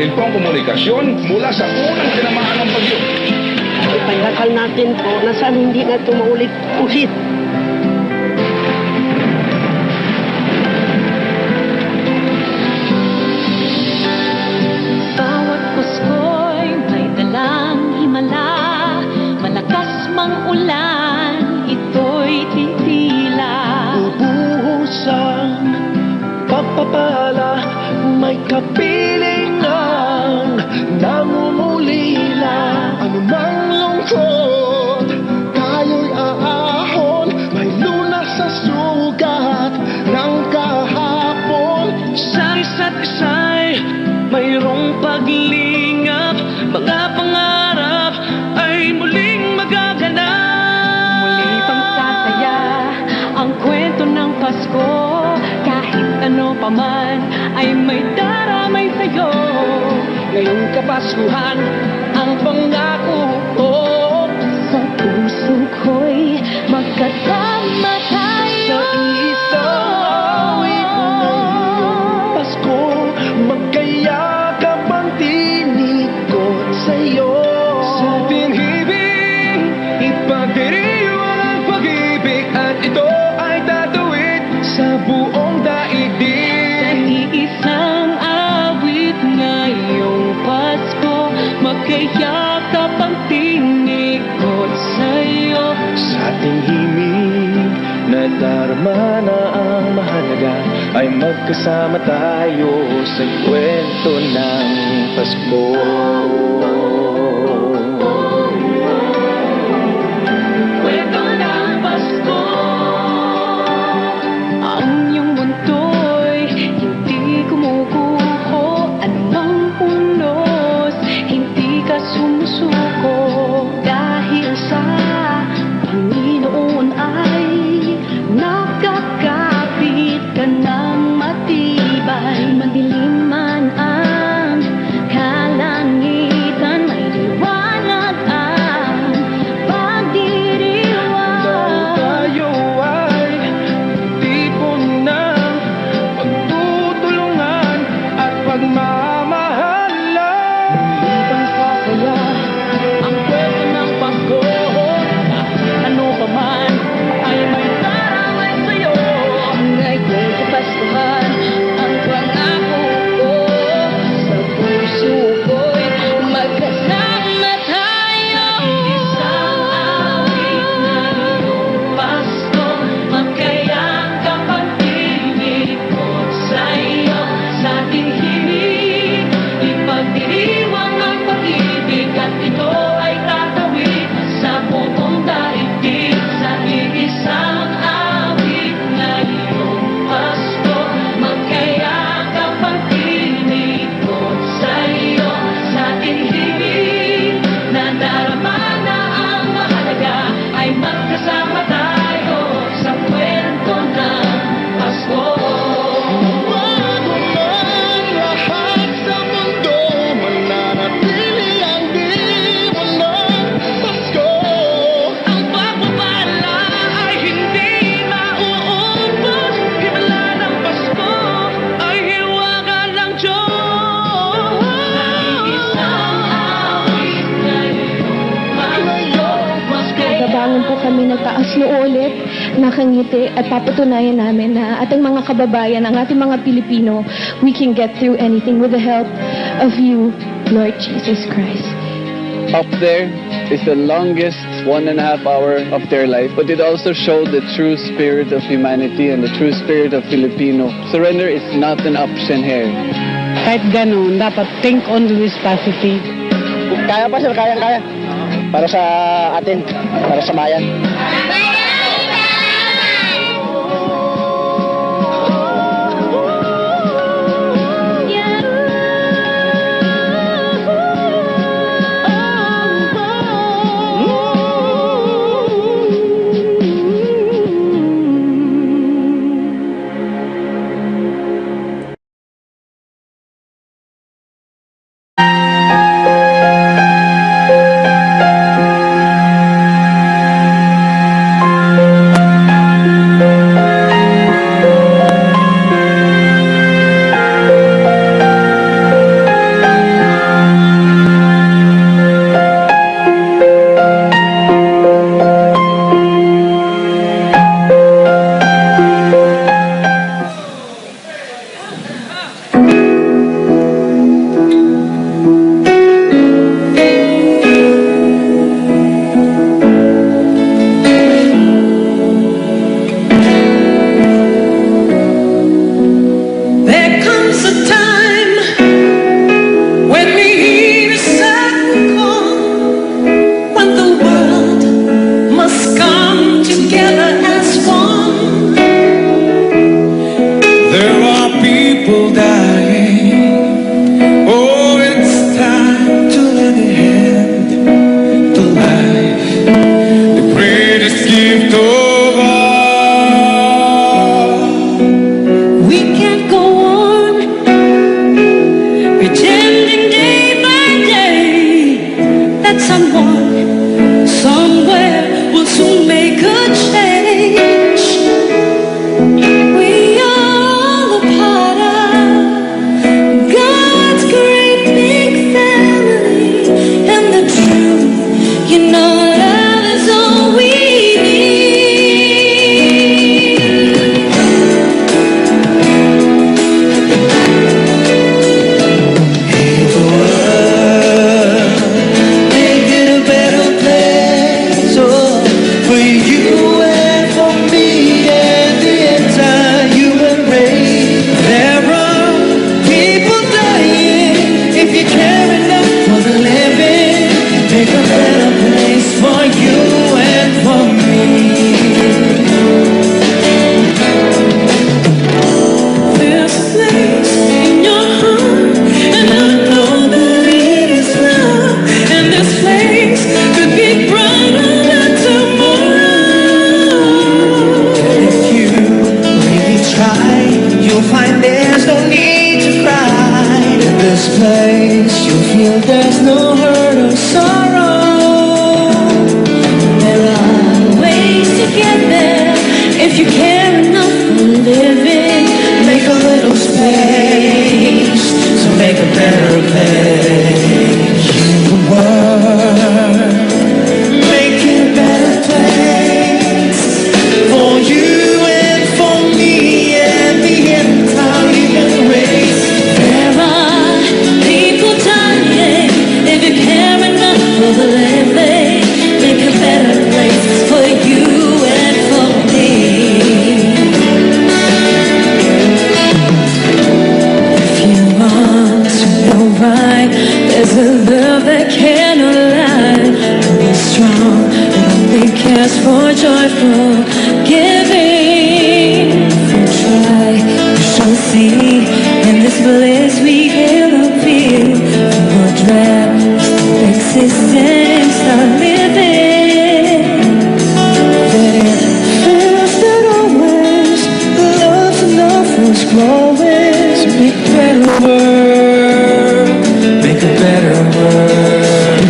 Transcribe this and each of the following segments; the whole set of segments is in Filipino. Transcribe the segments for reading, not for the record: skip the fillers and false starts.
rin po ang komunikasyon mula sa unang tinamaan ng bagyo. Ipagdasal natin po na saan hindi na ito maulit-ulit. Bawat Pasko'y may dalang himala, malakas mang ulan, ito'y titila. Ubuhusang pagpapala, may kapiling ng nangungulila. Anumang lungkot, tayo'y aahon, may lunas sa sugat ng kahapon. Sa isa't isa'y mayroong paglingap, mga pangarap ay muling magaganap. Muli pang sasaya ang kwento ng Pasko, kahit ano pa man ay may daramay sa'yo. Ngayong Kapaskuhan, ang pangako ko, Sa puso ko'y magkasama tayo. sa isang awit ng Pasko, magkayakap ang tinig ko sa'yo. Sa ating hibing, ipagdiriwang ang pag-ibig, at ito ay tatawid sa buong daigdig. Iisang awit ngayong Pasko, magkayakap ang tinig ko sa'yo. Sa ating himig na darma na ang mahalaga, ay magkasama tayo sa kwento ng Pasko. Kwento ng Pasko. Ang iyong mundo'y hindi kumukuho, anumang unos, hindi ka sumusuko. Dahil sa Panginoon ay nakakapit ka ng matibay. Madilim man ang kalangitan, may liwanag ang pagdiriwang. Dahil tayo ay tipon ng pagtutulungan at pagmamahalan. Ibang sasaya ang kwento ng Pasko, ano pa man ay may daramay sa'yo. Ngayong Kapaskuhan, ang pangako ko, sa puso ko'y magkasama tayo. Isang awit ngayong Pasko, magkayakap ang tinig ko sa'yo. Sa ating himig, ipagdiriwang ang pag-ibig, at ito ay tatawid sa buong daigdig. Sa iisang awit ngayong Pasko, magkayakap ang tinig ko sa'yo. Sa ating himig na darama na ang mahalaga, ay magkasama tayo sa kwento ng Pasko. Bago man lahat sa mundo, mananatili ang diwa ng Pasko. Ang pagpapala ay hindi mauubos, himala ng Pasko ay hiwaga ng Diyos. Isang awit ngayong Pasko. Gabangon po kami ng taas noo ulit, nakangiti at papatunayan namin na ating mga kababayan, ang ating mga Pilipino, we can get through anything with the help of you, Lord Jesus Christ. Up there is the longest 1.5 hour of their life, but it also showed the true spirit of humanity and the true spirit of Filipino. Surrender is not an option here. Kahit ganun, dapat think always positive. Kaya pa sir, kaya. Para sa atin, para sa bayan. someone somewhere will soon make a change. We are all a part of God's great big family, and the truth, you know, love is all we need. Make it a better place, oh, for you and for me and the entire human race. There are people dying. If you care enough for the living, make a better place for you and for me. There's a place in your heart, and I know that it is love. And this place could be brighter than tomorrow. If you really try, you'll find there's no need to cry. In this place, you'll feel there's no hurt or sorrow. There are ways to get there if you care enough for living. Make a little space, so make a better place. In the world, make it a better place for you and for me and the entire human race. There are people dying if you care enough for the living. Make a better place for you and for me. If you want to know right, there's a love that cannot lie. Love is strong, it only cares for joyful giving. If you try, you shall see. In this bliss we cannot feel. For dread, existence, our living. That it feels that always the love's enough was growing. So make a better world, make a better world.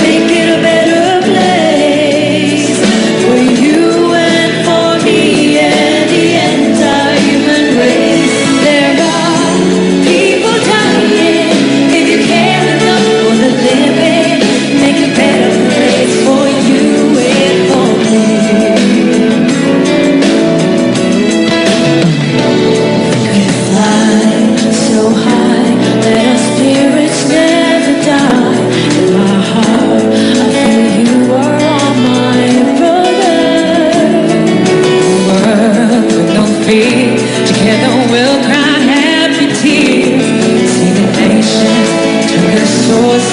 Make it a better place for you and for me and the entire human race. There are people dying if you care enough for the living. Make a better place for you and for me. Fly so high that our spirits never die. In my heart, I feel you are all my brothers. World with no fear, together we'll cry happy tears. See the nations turn their swords